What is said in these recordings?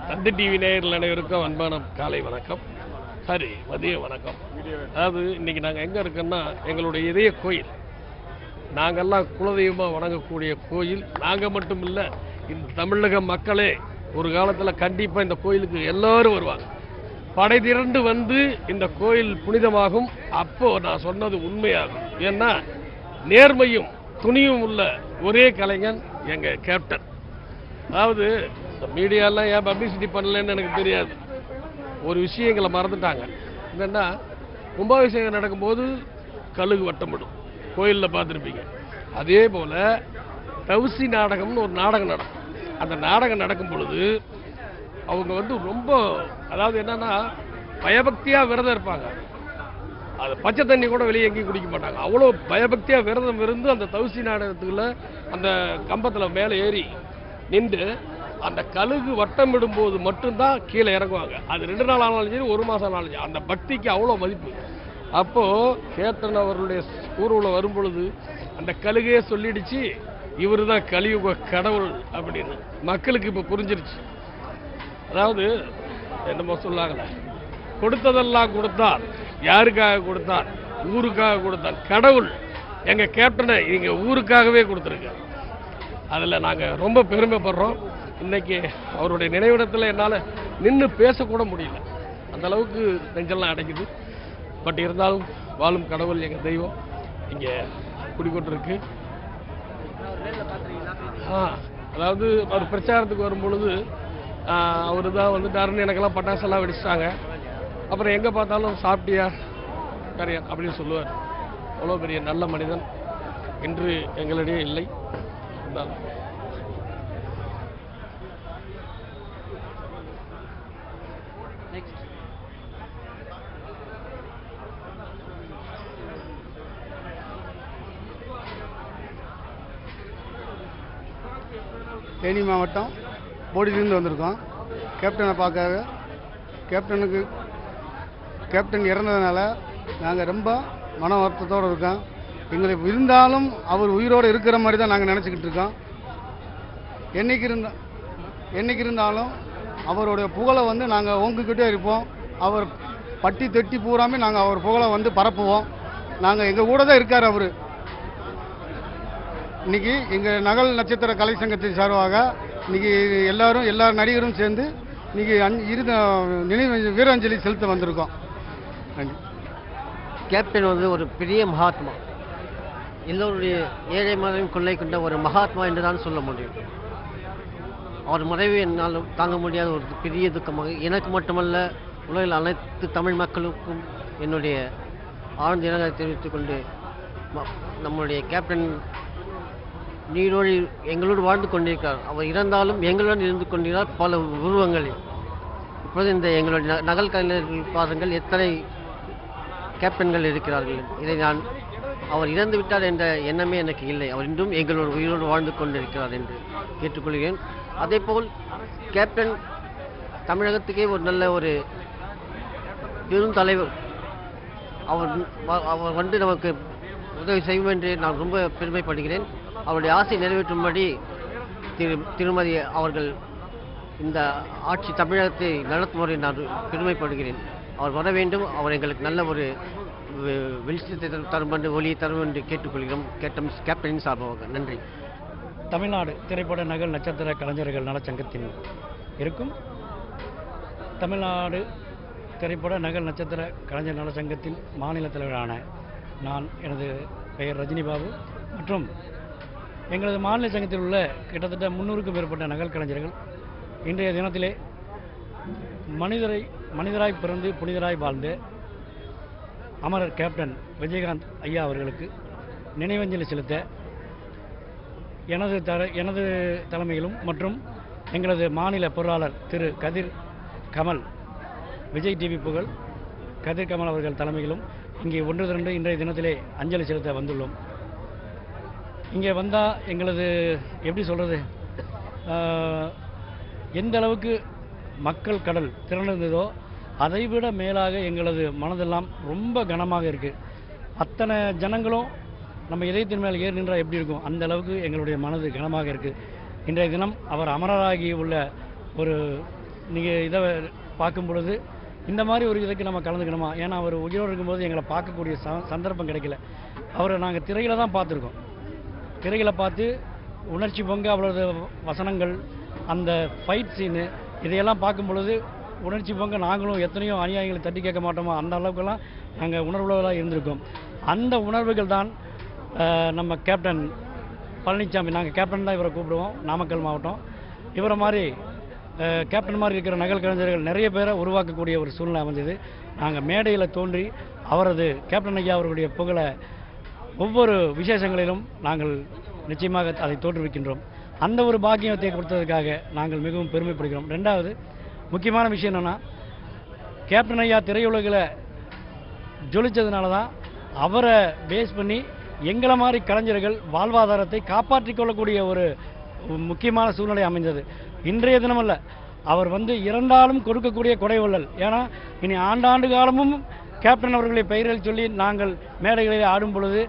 தந்தி TV நேயர்கள் அனைவருக்கும் அன்பான காலை வணக்கம், சரி மதிய வணக்கம். அதாவது இன்னைக்கு நாங்கள் எங்கே இருக்கோன்னா எங்களுடைய இதய கோயில், நாங்கள்லாம் குலதெய்வமாக வணங்கக்கூடிய கோயில். நாங்கள் மட்டும் இல்லை, இந்த தமிழக மக்களே ஒரு காலத்தில் கண்டிப்பாக இந்த கோயிலுக்கு எல்லோரும் வருவாங்க, படை திரண்டு வந்து இந்த கோயில் புனிதமாகும். அப்போ நான் சொன்னது உண்மையாகும். ஏன்னா நேர்மையும் துணியும் உள்ள ஒரே கலைஞன் எங்கள் கேப்டன். அதாவது இந்த மீடியாலாம் ஏன் பப்ளிசிட்டி பண்ணலன்னு எனக்கு தெரியாது. ஒரு விஷயங்களை மறந்துட்டாங்க. என்னென்னா கும்பாபிஷேகம் நடக்கும்போது கழுகு வட்டமிடும், கோயிலில் பார்த்துருப்பீங்க. அதே போல் தவுசி நாடகம்னு ஒரு நாடகம் நடக்கும். அந்த நாடகம் நடக்கும் பொழுது அவங்க வந்து ரொம்ப, அதாவது என்னென்னா பயபக்தியாக விரதம் இருப்பாங்க. அது பச்சை தண்ணி கூட வெளியே எங்கேயும் குடிக்க மாட்டாங்க. அவ்வளோ பயபக்தியாக விரதம் இருந்து அந்த தவுசி நாடகத்துக்குள்ள அந்த கம்பத்தில் மேலே ஏறி நின்று அந்த கழுகு வட்டம் விடும்போது மட்டும்தான் கீழே இறங்குவாங்க. அது 2 நாள் ஆனாலும் சரி, 1 மாதம் ஆனாலும் சரி, அந்த பக்திக்கு அவ்வளோ மதிப்பு. அப்போது கேப்டன் அவர்களுடைய ஊர்வலம் வரும் பொழுது அந்த கழுகையே சொல்லிடுச்சு, இவர் தான் கலியுக கடவுள் அப்படின்னு. மக்களுக்கு இப்போ புரிஞ்சிருச்சு. அதாவது என்னமோ சொல்லாங்களே, கொடுத்ததெல்லாம் கொடுத்தார், யாருக்காக கொடுத்தார்? ஊருக்காக கொடுத்தார். கடவுள் எங்கள் கேப்டனை எங்கள் ஊருக்காகவே கொடுத்துருக்கார். அதில் நாங்கள் ரொம்ப பெருமைப்படுறோம். இன்னைக்கு அவருடைய நினைவிடத்தில் என்னால் நின்று பேசக்கூட முடியல, அந்த அளவுக்கு நெஞ்செல்லாம் அடைக்குது. பட் இருந்தாலும் வாழும் கடவுள் எங்கள் தெய்வம் இங்கே குடிக்கொண்டிருக்கு. அதாவது அவர் பிரச்சாரத்துக்கு வரும் பொழுது அவர் தான் வந்துட்டாருன்னு எனக்கெல்லாம் பட்டாசெல்லாம் வெடிச்சிட்டாங்க. அப்புறம் எங்கே பார்த்தாலும் சாப்பிட்டியா கரையா அப்படின்னு சொல்லுவார். அவ்வளோ பெரிய நல்ல மனிதன் இன்று எங்களிடையே இல்லை. தேனி மாவட்டம் போடியிலிருந்து வந்திருக்கோம் கேப்டனை பார்க்க. கேப்டன் இறந்ததுனால நாங்கள் ரொம்ப மன வருத்தத்தோடு இருக்கோம். எங்களுக்கு இருந்தாலும் அவர் உயிரோடு இருக்கிற மாதிரி தான் நாங்கள் நினச்சிக்கிட்டு இருக்கோம். என்னைக்கு இருந்தாலும் அவருடைய புகழை நாங்கள் ஓங்கிக்கிட்டே இருப்போம். அவர் பட்டி தொட்டி பூராமே நாங்கள் அவர் புகழை பரப்புவோம். நாங்கள் எங்கள் கூட தான் இருக்கார் அவர். இன்றைக்கி எங்கள் நகல் நட்சத்திர கலை சங்கத்தின் சார்பாக இன்றைக்கி எல்லா நடிகரும் சேர்ந்து இன்றைக்கி நினைவு வீராஞ்சலி செலுத்த வந்திருக்கோம். நன்றி. கேப்டன் ஒரு பெரிய மகாத்மா, எல்லோருடைய ஏழை மனதையும் கொள்ளை கொண்ட ஒரு மகாத்மா என்று தான் சொல்ல முடியும். அவர் மறைவு என்னால் தாங்க முடியாத ஒரு பெரிய துக்கமாக, எனக்கு மட்டுமல்ல உலகில் அனைத்து தமிழ் மக்களுக்கும் என்னுடைய ஆழ்ந்த இரங்கலை தெரிவித்துக் கொண்டு, நம்முடைய கேப்டன் நீரோடு எங்களோடு வாழ்ந்து கொண்டிருக்கிறார். அவர் இறந்தாலும் எங்களுடன் இருந்து கொண்டிருக்கிறார் பல உருவங்களில். இப்போது இந்த எங்களுடைய நகல் கலைஞர்கள் பாருங்கள், எத்தனை கேப்டன்கள் இருக்கிறார்கள். இதை நான் அவர் இறந்து விட்டார் என்ற எண்ணமே எனக்கு இல்லை. அவர் இன்றும் எங்களோட உயிரோடு வாழ்ந்து கொண்டிருக்கிறார் என்று கேட்டுக்கொள்கிறேன். அதேபோல் கேப்டன் தமிழகத்துக்கே ஒரு நல்ல ஒரு பெரும் தலைவர். அவர் நமக்கு உதவி செய்யும் என்று நான் ரொம்ப பெருமைப்படுகிறேன். அவருடைய ஆசை நிறைவேற்றும்படி திருமதி அவர்கள் இந்த ஆட்சி தமிழகத்தை நடத்துமாறு நான் பெருமைப்படுகிறேன். அவர் வர வேண்டும். அவர் எங்களுக்கு நல்ல ஒரு வெளிச்சத்தை தரும் என்று, ஒளியை தரும் என்று கேட்டுக்கொள்கிறோம். கேப்டனின் சார்பாக நன்றி. தமிழ்நாடு திரைப்பட நகல் நட்சத்திர கலைஞர்கள் நலச்சங்கத்தின் இருக்கும் தமிழ்நாடு திரைப்பட நகல் நட்சத்திர கலைஞர் நலச்சங்கத்தின் மாநில தலைவரான நான், எனது பெயர் ரஜினி பாபு மற்றும் எங்களது மாநில சங்கத்தில் உள்ள கிட்டத்தட்ட 300க்கும் மேற்பட்ட நகல் கலைஞர்கள் இன்றைய தினத்திலே மனிதராய் பிறந்து புனிதராய் வாழ்ந்த அமரர் கேப்டன் விஜயகாந்த் ஐயா அவர்களுக்கு நினைவஞ்சலி செலுத்த எனது தலைமையிலும் மற்றும் எங்களது மாநில பொருளாளர் திரு கதிர் கமல், விஜய் டிவி புகழ் கதிர் கமல் அவர்கள் தலைமையிலும் இங்கே ஒன்று திரண்டு இன்றைய தினத்திலே அஞ்சலி செலுத்த வந்துள்ளோம். இங்கே வந்தால் எங்களது எப்படி சொல்கிறது, எந்த அளவுக்கு மக்கள் கடல் திரண்டிருந்ததோ அதைவிட மேலாக எங்களது மனதெல்லாம் ரொம்ப கனமாக இருக்குது. அத்தனை ஜனங்களும் நம்ம இதயத்தின் மேல் ஏறி நின்றால் எப்படி இருக்கும், அந்த அளவுக்கு எங்களுடைய மனது கனமாக இருக்குது. இன்றைய தினம் அவர் அமரராகி உள்ள ஒரு நீங்கள் இதை பார்க்கும் பொழுது இந்த மாதிரி ஒரு இதுக்கு நம்ம கலந்துக்கணுமா? ஏன்னா அவர் உயிரோடு இருக்கும்போது எங்களை பார்க்கக்கூடிய சந்தர்ப்பம் கிடைக்கல. அவரை நாங்கள் திரையில தான் பார்த்துருக்கோம். திரையில பார்த்து உணர்ச்சி பொங்க அவரது வசனங்கள், அந்த ஃபைட் சீனு, இதையெல்லாம் பார்க்கும் பொழுது உணர்ச்சி பொங்க நாங்களும் எத்தனையோ அநியாயங்களை தட்டி கேட்க மாட்டோமோ அந்த அளவுக்கெல்லாம் நாங்கள் உணர்வுள்ளவர்களாக இருந்திருக்கோம். அந்த உணர்வுகள் தான் நம்ம கேப்டன் பழனிசாமி, நாங்கள் கேப்டன் தான் இவரை கூப்பிடுவோம், நாமக்கல் மாவட்டம். இவரை மாதிரி கேப்டன் மாதிரி இருக்கிற நகல் கலைஞர்கள் நிறைய பேரை உருவாக்கக்கூடிய ஒரு சூழ்நிலை அமைஞ்சது. நாங்கள் மேடையில் தோன்றி அவரது கேப்டன் ஐயா அவர்களுடைய புகழை ஒவ்வொரு விசேஷங்களிலும் நாங்கள் நிச்சயமாக அதை தோற்றுவிக்கின்றோம். அந்த ஒரு பாக்கியத்தை கொடுத்ததுக்காக நாங்கள் மிகவும் பெருமைப்படுகிறோம். ரெண்டாவது முக்கியமான விஷயம் என்னென்னா, கேப்டன் ஐயா திரையுலகில் ஜொலிச்சதுனால தான் அவரை பேஸ் பண்ணி எங்களை மாதிரி கலைஞர்கள் வாழ்வாதாரத்தை காப்பாற்றிக் கொள்ளக்கூடிய ஒரு முக்கியமான சூழ்நிலை அமைந்தது. இன்றைய தினமல்ல, அவர் இறந்தாலும் கொடுக்கக்கூடிய கொடைவள்ளல். ஏன்னா இனி ஆண்டாண்டு காலமும் கேப்டன் அவர்களை பெயரில் சொல்லி நாங்கள் மேடைகளில் ஆடும் பொழுது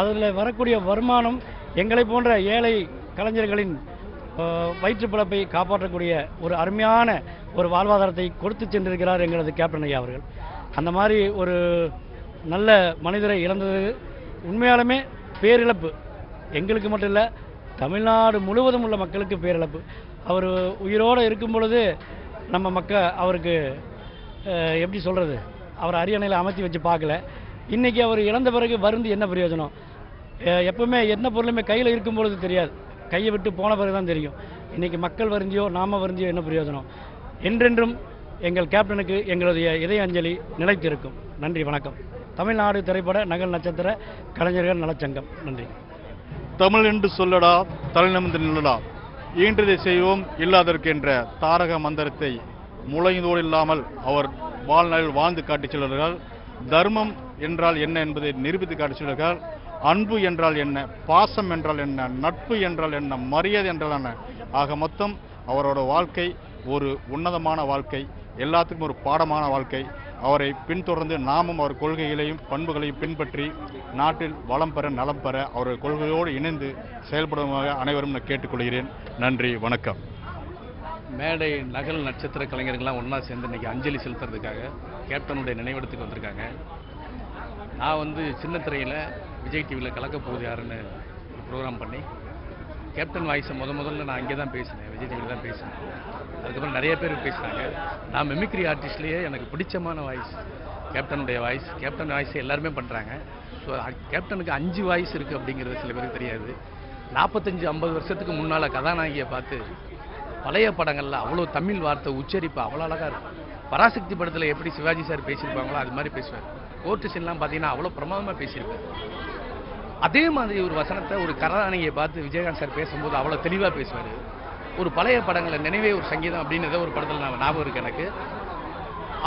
அதில் வரக்கூடிய வருமானம் எங்களை போன்ற ஏழை கலைஞர்களின் வயிற்று பிழப்பை காப்பாற்றக்கூடிய ஒரு அருமையான ஒரு வாழ்வாதாரத்தை கொடுத்து சென்றிருக்கிறார் எங்களது கேப்டன் ஐயா அவர்கள். அந்த மாதிரி ஒரு நல்ல மனிதரை இழந்தது உண்மையாலுமே பேரிழப்பு. எங்களுக்கு மட்டும் இல்லை, தமிழ்நாடு முழுவதும் உள்ள மக்களுக்கு பேரிழப்பு. அவர் உயிரோடு இருக்கும் பொழுது நம்ம அவருக்கு எப்படி சொல்கிறது, அவர் அரியணையில் அமர்த்தி வச்சு பார்க்கல. இன்றைக்கி அவர் இழந்த பிறகு வருந்து என்ன பிரயோஜனம்? எப்பவுமே என்ன பொருளுமே கையில் இருக்கும் பொழுது தெரியாது, கையை விட்டு போன பிறகு தான் தெரியும். இன்றைக்கி மக்கள் வருந்தியோ நாம வருந்தியோ என்ன பிரயோஜனம்? என்றென்றும் எங்கள் கேப்டனுக்கு எங்களுடைய இதய அஞ்சலி நிலைத்திருக்கும். நன்றி, வணக்கம். தமிழ்நாடு திரைப்பட நகல் நட்சத்திர கலைஞர்கள் நலச்சங்கம். நன்றி. தமிழ் என்று சொல்லடா, தலைநிமிர்ந்து நில்லடா, ஈன்றதை செய்வோம் இல்லாதற்கு என்ற தாரக மந்திரத்தை முளைந்தோடு இல்லாமல் அவர் வாழ்நாளில் வாழ்ந்து காட்டிச் செல்கிறார்கள். தர்மம் என்றால் என்ன என்பதை நிரூபித்து காட்டிச் செல்கிறார்கள். அன்பு என்றால் என்ன, பாசம் என்றால் என்ன, நட்பு என்றால் என்ன, மரியாதை என்றால் என்ன, ஆக மொத்தம் அவரோட வாழ்க்கை ஒரு உன்னதமான வாழ்க்கை, எல்லாத்துக்கும் ஒரு பாடமான வாழ்க்கை. அவரை பின்தொடர்ந்து நாமும் அவர் கொள்கைகளையும் பண்புகளையும் பின்பற்றி நாட்டில் வளம் பெற நலம் பெற அவர்கள் கொள்கையோடு இணைந்து செயல்படுவதாக அனைவரும் நான் கேட்டுக்கொள்கிறேன். நன்றி, வணக்கம். மேடை நகல் நட்சத்திர கலைஞர்கள்லாம் ஒன்றா சேர்ந்து இன்றைக்கி அஞ்சலி செலுத்துறதுக்காக கேப்டனுடைய நினைவிடத்துக்கு வந்திருக்காங்க. நான் சின்ன திரையில் விஜய் டிவியில் கலக்கப் போகுது யாருன்னு ப்ரோக்ராம் பண்ணி கேப்டன் வாய்ஸை முதல்ல நான் இங்கே தான் பேசினேன், விஜய் டிவியில் தான் பேசினேன். அதுக்கப்புறம் நிறைய பேர் பேசுனாங்க. நான் மிமிக்ரி ஆர்டிஸ்ட்லேயே எனக்கு பிடிச்சமான வாய்ஸ் கேப்டனுடைய வாய்ஸ். கேப்டன் வாய்ஸ் எல்லாருமே பண்ணுறாங்க. ஸோ கேப்டனுக்கு 5 வாய்ஸ் இருக்குது அப்படிங்கிறது சில பேருக்கு தெரியாது. 45-50 வருஷத்துக்கு முன்னால் கதாநாயகியை பார்த்து பழைய படங்களில் அவ்வளோ தமிழ் வார்த்தை உச்சரிப்பு அவ்வளோ அழகாக இருக்கும். பராசக்தி படத்தில் எப்படி சிவாஜி சார் பேசியிருப்பாங்களோ அது மாதிரி பேசுவார். கோர்ட்டு சீன்லாம் பார்த்தீங்கன்னா அவ்வளோ பிரமாதமாக பேசியிருப்பார். அதே மாதிரி ஒரு வசனத்தை ஒரு கதாநாயகியை பார்த்து விஜயகாந்த் சார் பேசும்போது அவ்வளோ தெளிவாக பேசுவார். ஒரு பழைய படங்களில் நினைவே ஒரு சங்கீதம் அப்படின்னு ஏதோ ஒரு படத்தில் நான் ஞாபகம் இருக்குது எனக்கு.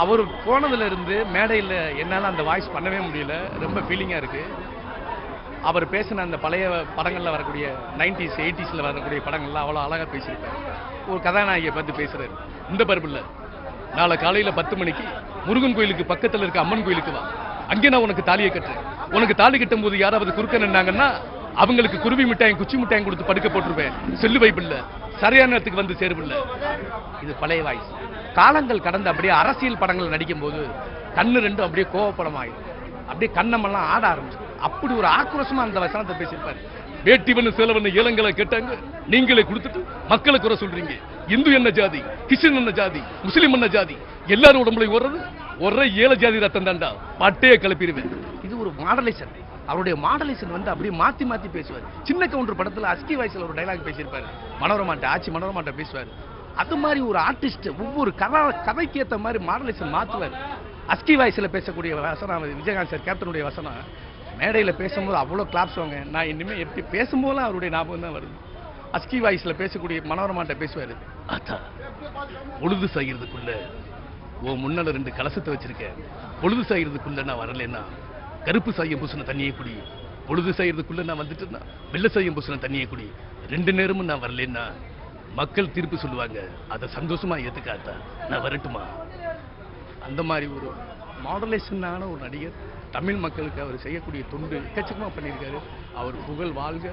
அவர் போனதுலேருந்து மேடையில் என்னால் அந்த வாய்ஸ் பண்ணவே முடியல, ரொம்ப ஃபீலிங்காக இருக்குது. அவர் பேசின அந்த பழைய படங்களில் வரக்கூடிய 90s 80s வரக்கூடிய படங்கள்லாம் அவ்வளோ அழகாக பேசியிருப்பார். ஒரு கதாநாயகியை பார்த்து பேசுகிறார். இந்த பருப்பில் நாளை காலையில் 10 மணிக்கு முருகன் கோயிலுக்கு பக்கத்தில் இருக்க அம்மன் கோயிலுக்கு வா, அங்கே நான் உனக்கு தாலியை கட்டுறேன். உனக்கு தாலி கட்டும் போது யாராவது குறுக்க நின்னாங்கன்னா அவங்களுக்கு குருவி மிட்டாயும் குச்சி மிட்டாயும் கொடுத்து படுக்க போட்டுருவேன். செல்லு வைப்பில்லை, சரியான நேரத்துக்கு சேருவில்லை. இது பழைய வாய்ஸ். காலங்கள் கடந்து அப்படியே அரசியல் படங்கள் நடிக்கும் போது கண்ணு ரெண்டும் அப்படியே கோவப்படமாயிடும், அப்படியே கண்ணமெல்லாம் ஆட ஆரம்பிச்சு. அப்படி ஒரு ஆக்ரோஷமா அந்த வசனத்தை பேசியிருப்பார். வேட்டிவன்னு சேலவன்னு ஏலங்களை கேட்டாங்க, நீங்களே கொடுத்துட்டு மக்களை குறை சொல்றீங்க. இந்து என்ன ஜாதி, கிறிஸ்டின் என்ன ஜாதி, முஸ்லீம் என்ன ஜாதி, எல்லாரும் உடம்புல ஓடுறது ஒரே 7 ஜாதி ரத்தம் தாண்டா, பட்டையை கிளப்பிடுவேன். இது ஒரு மாடலேஷன். அவருடைய மாடலேஷன் அப்படியே மாத்தி மாத்தி பேசுவார். சின்ன கவுண்டர் படத்துல அஸ்கி வாய்ஸ்ல ஒரு டைலாக் பேசியிருப்பாரு, மனோரமாட்ட ஆட்சி மனோரமாட்ட பேசுவார். அது மாதிரி ஒரு ஆர்டிஸ்ட் ஒவ்வொரு கதைக்கு ஏற்ற மாதிரி மாடலேஷன் மாற்றுவார். அஸ்கி வாய்ஸ்ல பேசக்கூடிய வசனம் விஜயகாந்த் சார் கேப்டனுடைய வசனம் மேடையில் பேசும்போது அவ்வளோ கிளாப்ஸ் வாங்க. நான் இனிமேல் எப்படி பேசும்போதெல்லாம் அவருடைய ஞாபகம் தான் வருது. அஸ்கி வாய்ஸில் பேசக்கூடிய மனோரமாட்ட பேசுவார். அத்தா பொழுது செய்கிறதுக்குள்ள ஓ முன்னால 2 கலசத்தை வச்சிருக்கேன், பொழுது செய்கிறதுக்குள்ள நான் வரலன்னா கருப்பு சாயம் பூசின தண்ணியை குடி, பொழுது செய்கிறதுக்குள்ள நான் வந்துட்டேன்னா வெள்ளை சாயம் பூசின தண்ணியை குடி, 2 நேரமும் நான் வரலன்னா மக்கள் தீர்ப்பு சொல்லுவாங்க, அதை சந்தோஷமா ஏற்றுக்காத்தா, நான் வரட்டுமா. அந்த மாதிரி ஒரு மாடலேஷனான ஒரு நடிகர். தமிழ் மக்களுக்கு அவர் செய்யக்கூடிய தொண்டு எக்கச்சக்கமாக பண்ணியிருக்காரு. அவர் புகழ் வாழ்க,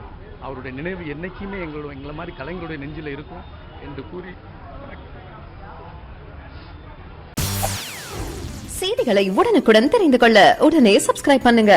அவருடைய நினைவு என்னைக்குமே எங்களை மாதிரி கலைஞருடைய நெஞ்சில் இருக்கும் என்று கூறி செய்திகளை உடனுக்குடன் தெரிந்து கொள்ள உடனே சப்ஸ்கிரைப் பண்ணுங்க.